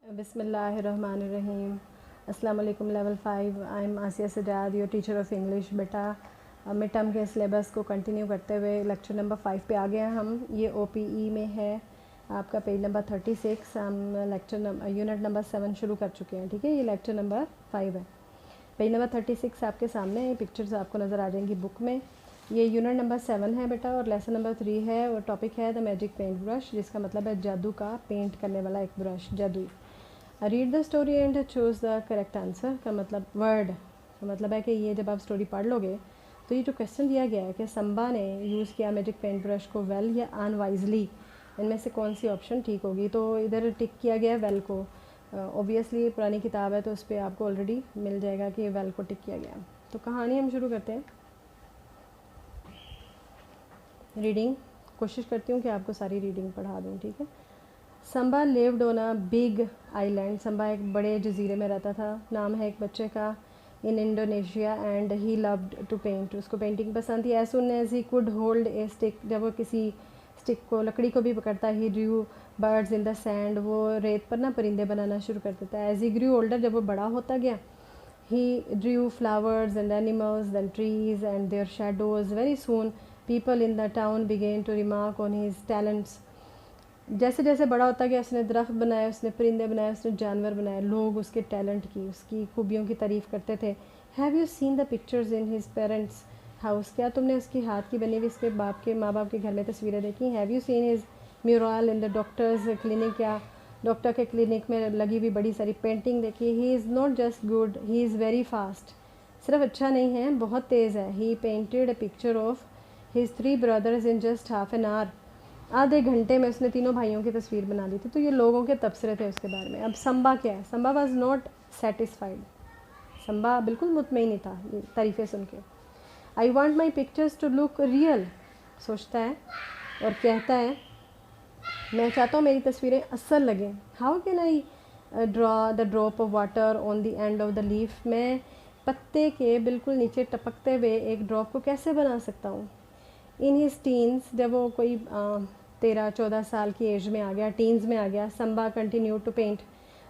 बिस्मिल्लाहिर्रहमानिर्रहीम। अस्सलाम वालेकुम। Level 5 I am Asiya Sajjad, your teacher of English. बेटा मिड टर्म के सिलेबस को कंटिन्यू करते हुए लेक्चर नंबर 5 पे आ गए हैं हम। ये OPE में है आपका पेज नंबर 36। हम यूनिट नंबर 7 शुरू कर चुके हैं। ठीक है, ये लेक्चर नंबर 5 है। पेज नंबर 36 आपके सामने है, पिक्चर्स आपको नज़र आ जाएंगी बुक में। ये यूनिट नंबर 7 है बेटा, और लेसन नंबर 3 है, और टॉपिक है द मैजिक पेंट ब्रश, जिसका मतलब है जादू का पेंट करने वाला एक ब्रश, जादू। Read the story and choose the correct answer का मतलब वर्ड का मतलब है कि ये जब आप स्टोरी पढ़ लोगे तो ये जो क्वेश्चन दिया गया है कि संबा ने यूज़ किया मैजिक पेंट ब्रश को वेल या अनवाइजली, इनमें से कौन सी ऑप्शन ठीक होगी। तो इधर टिक किया गया है वेल को। ऑब्वियसली पुरानी किताब है तो उस पर आपको ऑलरेडी मिल जाएगा कि वेल को टिक किया गया। तो कहानी हम शुरू करते हैं। रीडिंग कोशिश करती हूँ कि आपको सारी रीडिंग पढ़ा दूँ। ठीक है। Samba lived on a big island. Samba एक बड़े जजीरे में रहता था। नाम है एक बच्चे का, in Indonesia, and he loved to paint. उसको पेंटिंग पसंद थी। As soon as he could hold a stick, जब वो किसी स्टिक को, लकड़ी को भी पकड़ता, he drew birds in the sand, वो रेत पर ना परिंदे बनाना शुरू कर देता है। एज ही ग्रू ओल्डर, जब वो बड़ा होता गया, he drew flowers and animals then trees and their shadows. Very soon people in the town began to remark on his talents. जैसे जैसे बड़ा होता गया उसने दरख्त बनाए, उसने परिंदे बनाए, उसने जानवर बनाए। लोग उसके टैलेंट की, उसकी खूबियों की तारीफ़ करते थे। Have you seen the pictures in his parents house, क्या तुमने उसकी हाथ की बनी हुई उसके बाप के माँ बाप के घर में तस्वीरें देखी। Have you seen his mural in the doctor's clinic, क्या डॉक्टर के क्लिनिक में लगी हुई बड़ी सारी पेंटिंग देखी। He is not just good, he is very fast, सिर्फ अच्छा नहीं है, बहुत तेज़ है। He painted a picture of his 3 brothers in just half an hour, आधे घंटे में उसने तीनों भाइयों की तस्वीर बना ली थी। तो ये लोगों के तबसरे थे उसके बारे में। अब संबा क्या है, Samba was not satisfied, Samba बिल्कुल मुतमईन नहीं था ये तारीफ़ें सुन के। I want my pictures to look real, सोचता है और कहता है मैं चाहता हूँ मेरी तस्वीरें असल लगें। How can I draw the drop of water on the end of the leaf, मैं पत्ते के बिल्कुल नीचे टपकते हुए एक ड्रॉप को कैसे बना सकता हूँ। इन हिज टीन्स, जब वो कोई 13-14 साल की एज में आ गया, टीन्स में आ गया, Samba continue to paint,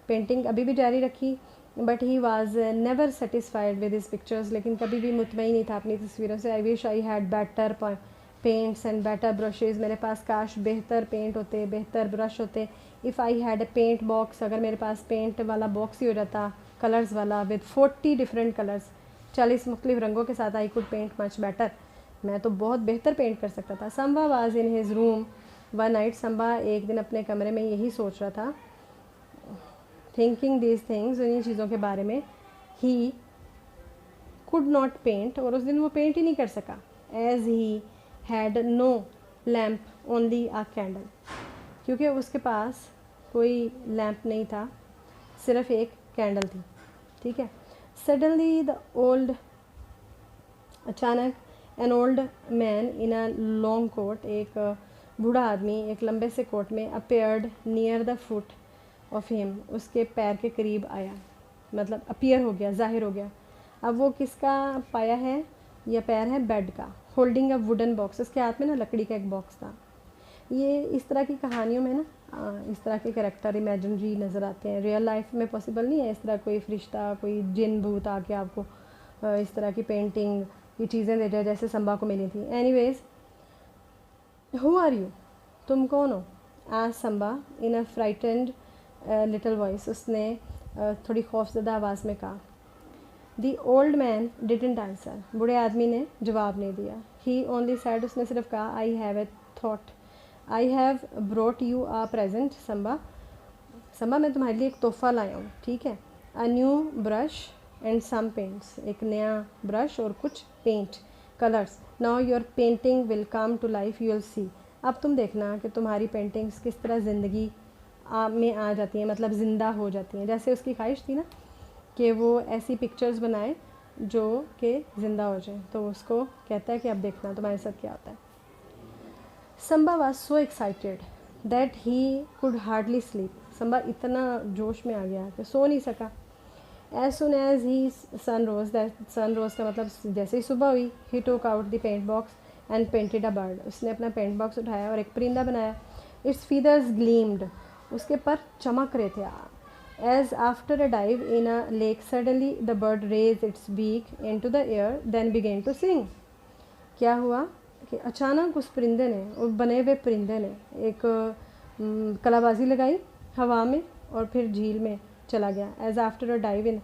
painting अभी भी जारी रखी। But he was never satisfied with his pictures, लेकिन कभी भी मुतमईन नहीं था अपनी तस्वीरों से। I wish I had better paints and better brushes, मेरे पास काश बेहतर पेंट होते, बेहतर ब्रश होते। If I had a paint box, अगर मेरे पास पेंट वाला बॉक्स ही हो जाता कलर्स वाला, विद 40 डिफरेंट कलर्स, 40 मुख्तलिफ रंगों के साथ, I could paint much better, मैं तो बहुत बेहतर पेंट कर सकता था। Samba was in his room one night, Samba एक दिन अपने कमरे में यही सोच रहा था, थिंकिंग दीज थिंग्स, इन्हीं चीज़ों के बारे में। ही कुड नॉट पेंट, और उस दिन वो पेंट ही नहीं कर सका। As he had no lamp only a candle, क्योंकि उसके पास कोई लैम्प नहीं था, सिर्फ एक कैंडल थी। ठीक है। सडनली द ओल्ड, अचानक an old man in a long coat, एक बूढ़ा आदमी एक लंबे से कोट में, appeared near the foot of him, उसके पैर के करीब आया, मतलब अपीयर हो गया, जाहिर हो गया। अब वो किसका पाया है, या पैर है बेड का। होल्डिंग अ वुडन बॉक्स, उसके हाथ में ना लकड़ी का एक बॉक्स था। ये इस तरह की कहानियों में ना इस तरह के कैरेक्टर इमेजिनरी नज़र आते हैं। रियल लाइफ में पॉसिबल नहीं है इस तरह कोई फरिश्ता, कोई जिन भूत आके आपको इस तरह की पेंटिंग, ये चीज़ें दे जाए जैसे संबा को मिली थी। एनीवेज, हु आर यू, तुम कौन हो। आज संबा इन अ फ्राइटेंड लिटिल वॉइस, उसने थोड़ी खौफजदा आवाज़ में कहा। The old man didn't answer, बूढ़े आदमी ने जवाब नहीं दिया। ही ओनली सैड, उसने सिर्फ कहा, I have a thought, I have brought you a present Samba, Samba मैं तुम्हारे लिए एक तोहफ़ा लाया हूँ। ठीक है। A new brush and some paints, एक नया ब्रश और कुछ paint colours. Now your painting will come to life, you will see, अब तुम देखना कि तुम्हारी पेंटिंग्स किस तरह ज़िंदगी में आ जाती हैं, मतलब ज़िंदा हो जाती हैं। जैसे उसकी ख्वाहिश थी ना कि वो ऐसी पिक्चर्स बनाए जो कि ज़िंदा हो जाए, तो उसको कहता है कि अब देखना तुम्हारे साथ क्या होता है। Samba was so excited that he could hardly sleep, Samba इतना जोश में आ गया कि सो नहीं सका। As soon as he sun rose, that sun rose का मतलब जैसे ही सुबह हुई, he took out the paint box and painted a bird, उसने अपना पेंट बॉक्स उठाया और एक परिंदा बनाया। इट्स फीदर्स ग्लीम्ड, उसके पर चमक रहे थे, As after a dive in a lake, suddenly the bird raised its beak into the air, then began to sing. क्या हुआ कि अचानक उस परिंदे ने, उस बने हुए परिंदे ने एक कलाबाजी लगाई हवा में और फिर झील में चला गया. As after a dive in,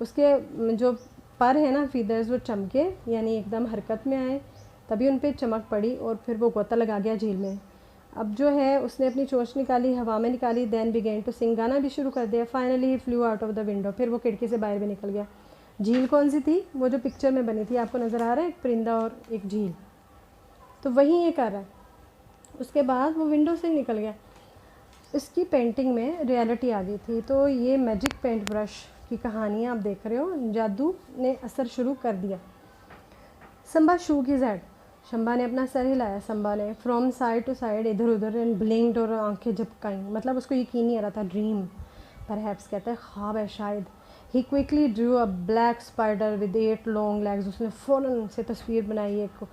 उसके जो पर है ना फीदर्स वो चमके यानी एकदम हरकत में आए, तभी उन पर चमक पड़ी और फिर वो गोता लगा गया झील में. अब जो है उसने अपनी चोंच निकाली, हवा में निकाली, देन बिगेन टू सिंग, गाना भी शुरू कर दिया. Finally flu out of the window, फिर वो खिड़की से बाहर भी निकल गया. झील कौन सी थी? वो जो पिक्चर में बनी थी, आपको नज़र आ रहा है एक परिंदा और एक झील, तो वही ये कर रहा है. उसके बाद वो विंडो से निकल गया. इसकी पेंटिंग में रियलिटी आ गई थी. तो ये मैजिक पेंट ब्रश की कहानियाँ आप देख रहे हो, जादू ने असर शुरू कर दिया. संबा शूक हिज हेड, शंबा ने अपना सर हिलाया. संबा ने फ्रॉम साइड टू साइड, इधर उधर, एंड ब्लिंक्ड, और आंखें झपकाई. मतलब उसको यकीन नहीं आ रहा था. ड्रीम परहैप्स, कहता है ख्वाब है शायद. He quickly drew a black spider with 8 long legs, उसने फ़ौरन से तस्वीर बनाई एक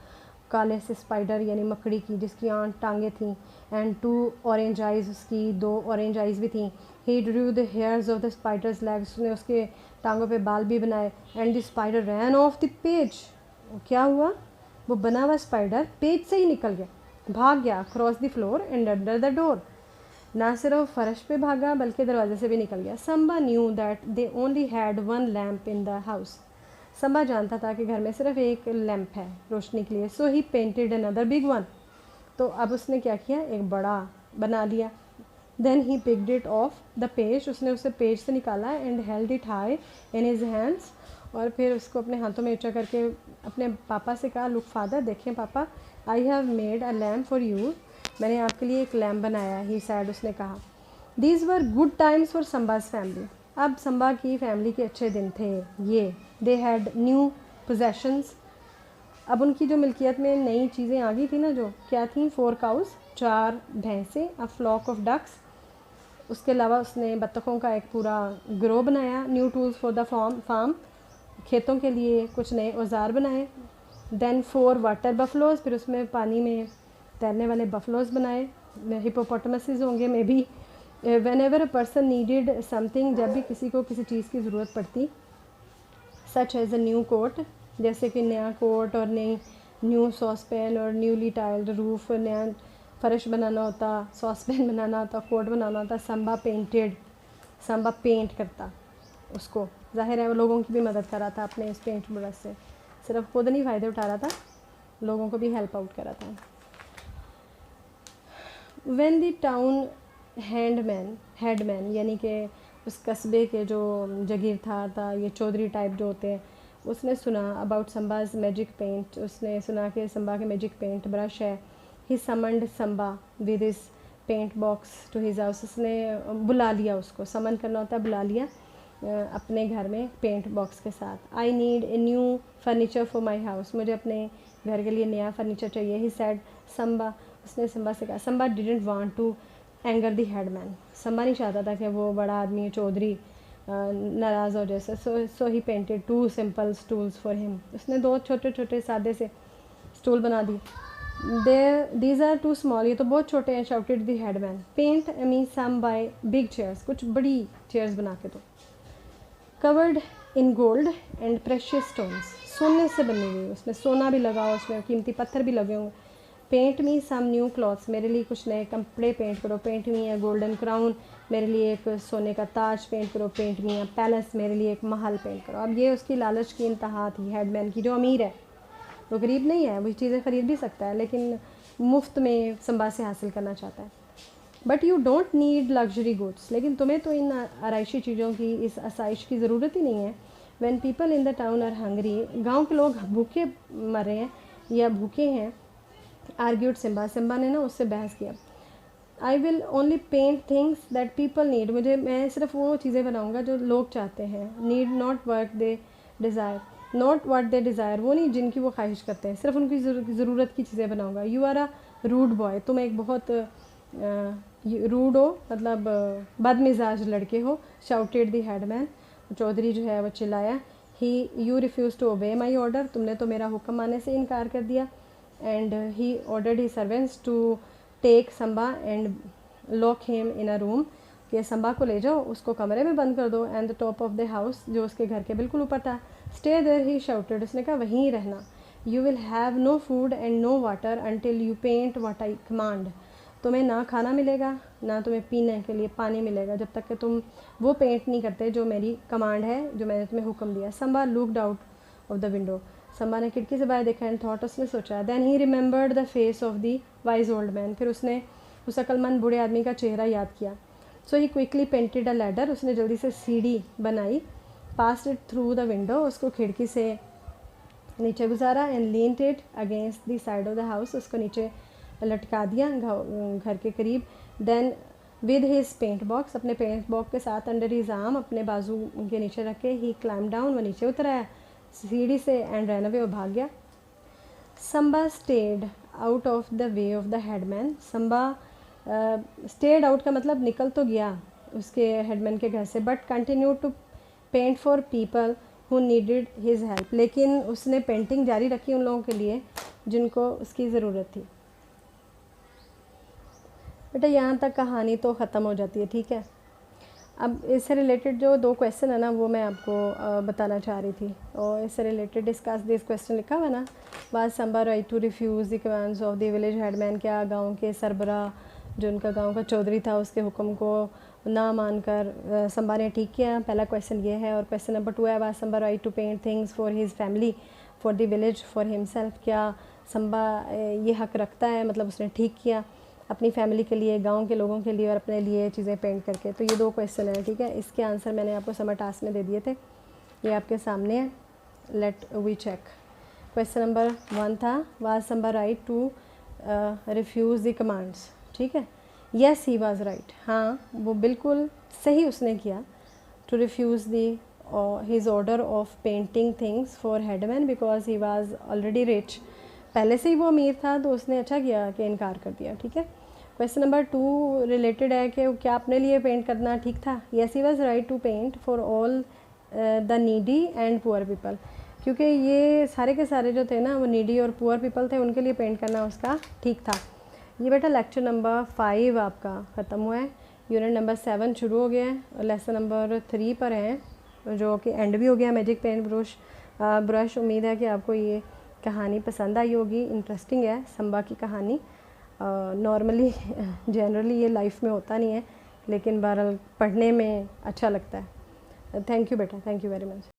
काले से स्पाइडर यानी मकड़ी की जिसकी 8 टांगें थीं. एंड 2 ऑरेंज आइज़, उसकी 2 ऑरेंज आइज़ भी थीं. He drew the hairs of the spider's legs, उसने उसके टांगों पे बाल भी बनाए. And the spider ran off the page, क्या हुआ? वो बना हुआ स्पाइडर पेज से ही निकल गया, भाग गया cross the floor and under the door. ना सिर्फ फर्श पे भागा बल्कि दरवाजे से भी निकल गया. Samba knew that they only had 1 lamp in the house, Samba जानता था कि घर में सिर्फ एक लैम्प है रोशनी के लिए. So he painted another big one, तो अब उसने क्या किया, एक बड़ा बना लिया. Then he picked it off the page, उसने उसे पेज से निकाला. And held it high in his hands, और फिर उसको अपने हाथों में ऊंचा करके अपने पापा से कहा, लुक फादर, देखें पापा, I have made a lamp for you, मैंने आपके लिए एक लैम्प बनाया. ही सैड, उसने कहा. These were good times for Samba's family, अब संबा की फैमिली के अच्छे दिन थे ये. दे हैड न्यू पोजेशंस, अब उनकी जो मिल्कियत में नई चीज़ें आ गई थी ना, जो क्या थी, 4 काउज, 4 भैंसें, अ फ्लॉक ऑफ डक्स. उसके अलावा उसने बत्तखों का एक पूरा ग्रोह बनाया. New tools for the farm, खेतों के लिए कुछ नए औजार बनाए. देन 4 वाटर बफलोज, फिर उसमें पानी में तैरने वाले बफलोज बनाए. हिपोपोटामसेस होंगे may be. Whenever a person needed something, जब भी किसी को किसी चीज़ की ज़रूरत पड़ती. Such as a new coat, जैसे कि नया कोट और नई न्यू सॉसपैन और न्यूली टाइल्ड रूफ, नया फर्श बनाना होता, सॉसपैन बनाना होता, कोट बनाना होता. संबा पेंटेड, संबा पेंट करता उसको, जाहिर है वो लोगों की भी मदद कर रहा था अपने इस पेंट ब्रश से. सिर्फ खुद नहीं फ़ायदे उठा रहा था, लोगों को भी हेल्प आउट कर रहा था. व्हेन द टाउन हेडमैन यानी कि उस कस्बे के जो जगीरदार था, ये चौधरी टाइप जो होते हैं, उसने सुना अबाउट संबाज मैजिक पेंट, उसने सुना कि संबा के मैजिक पेंट ब्रश है. He summoned Samba with his paint box to his house, उसने बुला लिया उसको, समन करना होता है, बुला लिया अपने घर में पेंट बॉक्स के साथ. I need a new furniture for my house, मुझे अपने घर के लिए नया फर्नीचर चाहिए. ही सैड संबा, उसने संबा से कहा. Samba didn't want to anger the headman, Samba नहीं चाहता था कि वो बड़ा आदमी चौधरी नाराज़ हो जैसे. So he painted 2 simple stools for him, उसने 2 छोटे छोटे सादे से स्टूल बना दी. दीज आर टू स्मॉल, ये तो बहुत छोटे हैं. Shouted the headman. Paint me some by big chairs, कुछ बड़ी चेयर्स बना के दो. Covered in gold and precious stones, सोने से बनी हुई, उसमें सोना भी लगा, उसमें कीमती पत्थर भी लगे होंगे. Paint me some new clothes, मेरे लिए कुछ नए कपड़े पेंट करो. पेंट मी ए गोल्डन क्राउन, मेरे लिए एक सोने का ताज पेंट करो. पेंट मी ए पैलेस, मेरे लिए एक महल पेंट करो. अब ये उसकी लालच की इंतहा थी हेडमैन की, जो अमीर है, वो गरीब नहीं है, वो चीज़ें ख़रीद भी सकता है, लेकिन मुफ्त में संबा से हासिल करना चाहता है. But you don't need luxury goods, लेकिन तुम्हें तो इन आराइशी चीज़ों की, इस आसाइश की ज़रूरत ही नहीं है. When people in the town are hungry, गांव के लोग भूखे मर रहे हैं या भूखे हैं. आर्ग्यूड सिम्बा, सिम्बा ने ना उससे बहस किया. I will only paint things that people need, मैं सिर्फ वो चीज़ें बनाऊँगा जो लोग चाहते हैं. Need not work they desire, not what they desire, वो नहीं जिनकी वो ख्वाहिश करते हैं, सिर्फ उनकी ज़रूरत की चीज़ें बनाऊँगा. You are a rude boy, तुम एक बहुत रूड हो, मतलब बदमिजाज लड़के हो. शाउटेड द हेडमैन, चौधरी जो है वो चिल्लाया. ही you refuse to obey my order, तुमने तो मेरा हुक्म मानने से इनकार कर दिया. And he ordered he servants to take Samba and lock him in a room, कि संबा को ले जाओ, उसको कमरे में बंद कर दो, and the top of the house, जो उसके घर के बिल्कुल ऊपर था, स्टे देयर ही शाउटेड, उसने कहा वहीं रहना, you will have no food and no water until you paint what I command, तुम्हें ना खाना मिलेगा ना तुम्हें पीने के लिए पानी मिलेगा जब तक कि तुम वो पेंट नहीं करते जो मेरी कमांड है, जो मैंने तुम्हें हुक्म दिया। Samba looked out of the window, Samba ने खिड़की से बाहर देखा एंड थॉट, उसने सोचा, then he remembered the face of the wise old man, फिर उसने उस अक्लमंद बूढ़े आदमी का चेहरा याद किया। So he quickly painted a ladder, उसने जल्दी से सीढ़ी बनाई, passed it through the window, उसको खिड़की से नीचे गुजारा, and leaned it against the side of the house, उसको नीचे लटका दिया घर के करीब। Then with his paint box, अपने पेंट बॉक्स के साथ अंडर हिज आर्म, अपने बाजू के नीचे रख के, ही क्लाइम डाउन, वो नीचे उतर आया सीढ़ी से, एंड रन अवे, वो भाग गया। Samba stayed out of the way of the headman, Samba stayed out का मतलब निकल तो गया उसके हेडमैन के घर से, but continue to paint for people who needed his help, लेकिन उसने पेंटिंग जारी रखी उन लोगों के लिए जिनको उसकी ज़रूरत थी। बेटा यहाँ तक कहानी तो ख़त्म हो जाती है, ठीक है। अब इससे रिलेटेड जो 2 क्वेश्चन है ना, वो मैं आपको बताना चाह रही थी, और इससे रिलेटेड डिस्कस दिस क्वेश्चन लिखा हुआ ना, was Samba right to refuse the commands of the village headman, क्या गांव के सरबराह जो उनका गांव का चौधरी था उसके हुक्म को ना मानकर संबा ने ठीक किया। पहला क्वेश्चन ये है। और क्वेश्चन नंबर 2 है, was Samba right to paint things for his family, for the village, for himself, क्या संबा ये हक रखता है, मतलब उसने ठीक किया अपनी फैमिली के लिए, गांव के लोगों के लिए और अपने लिए चीज़ें पेंट करके। तो ये 2 क्वेश्चन हैं, ठीक है। इसके आंसर मैंने आपको समर टास्क में दे दिए थे, ये आपके सामने है, let we check. Question number 1 था, was Samba right to refuse the commands, ठीक है। येस ही वाज राइट, हाँ वो बिल्कुल सही उसने किया, to refuse the his order of painting things for headman because he was already rich, पहले से ही वो अमीर था, तो उसने अच्छा किया कि इनकार कर दिया, ठीक है। क्वेश्चन नंबर 2 रिलेटेड है कि क्या अपने लिए पेंट करना ठीक था। Yes he was right to paint for all the needy and poor people, क्योंकि ये सारे के सारे जो थे ना वो नीडी और पुअर पीपल थे, उनके लिए पेंट करना उसका ठीक था। ये बेटा लेक्चर नंबर 5 आपका ख़त्म हुआ है, यूनिट नंबर 7 शुरू हो गया है, और लेसन नंबर 3 पर हैं जो कि एंड भी हो गया, मैजिक पेंट ब्रश। उम्मीद है कि आपको ये कहानी पसंद आई होगी, इंटरेस्टिंग है संबा की कहानी। नॉर्मली जनरली ये लाइफ में होता नहीं है, लेकिन बहरहाल पढ़ने में अच्छा लगता है। थैंक यू बेटा, थैंक यू वेरी मच।